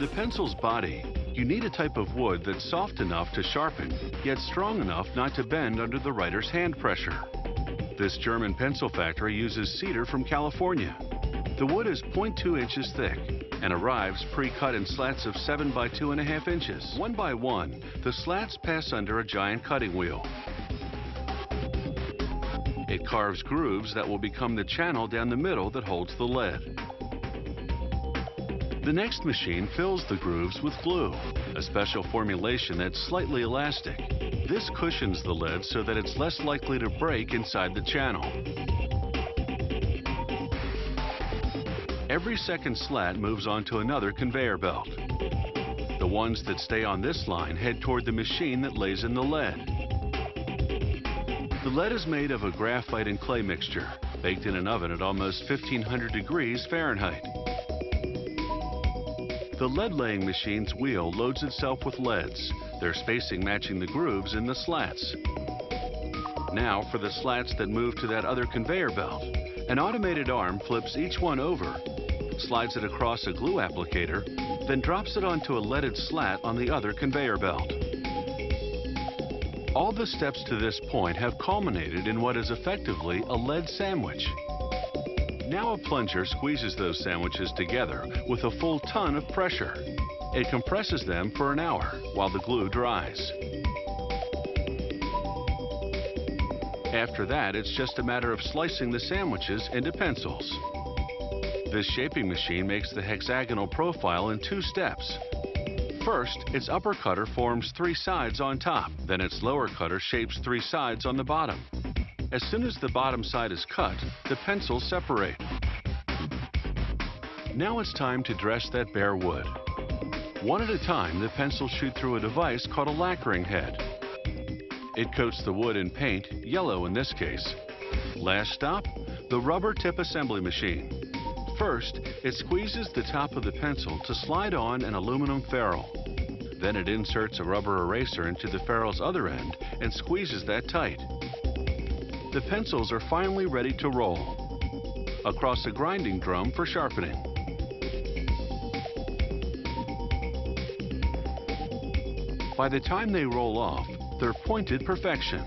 the pencil's body, you need a type of wood that's soft enough to sharpen, yet strong enough not to bend under the writer's hand pressure. This German pencil factory uses cedar from California. The wood is 0.2 inches thick and arrives pre-cut in slats of 7 by 2.5 inches. One by one, the slats pass under a giant cutting wheel. It carves grooves that will become the channel down the middle that holds the lead. The next machine fills the grooves with glue, a special formulation that's slightly elastic. This cushions the lead so that it's less likely to break inside the channel. Every second slat moves onto another conveyor belt. The ones that stay on this line head toward the machine that lays in the lead. The lead is made of a graphite and clay mixture, baked in an oven at almost 1500 degrees Fahrenheit. The lead-laying machine's wheel loads itself with leads, their spacing matching the grooves in the slats. Now for the slats that move to that other conveyor belt. An automated arm flips each one over, slides it across a glue applicator, then drops it onto a leaded slat on the other conveyor belt. All the steps to this point have culminated in what is effectively a lead sandwich. Now a plunger squeezes those sandwiches together with a full ton of pressure. It compresses them for an hour while the glue dries. After that, it's just a matter of slicing the sandwiches into pencils. This shaping machine makes the hexagonal profile in 2 steps. First, its upper cutter forms 3 sides on top. Then its lower cutter shapes 3 sides on the bottom. As soon as the bottom side is cut, the pencils separate. Now it's time to dress that bare wood. One at a time, the pencils shoot through a device called a lacquering head. It coats the wood in paint, yellow in this case. Last stop, the rubber tip assembly machine. First, it squeezes the top of the pencil to slide on an aluminum ferrule. Then it inserts a rubber eraser into the ferrule's other end and squeezes that tight. The pencils are finally ready to roll across a grinding drum for sharpening. By the time they roll off, they're pointed perfection.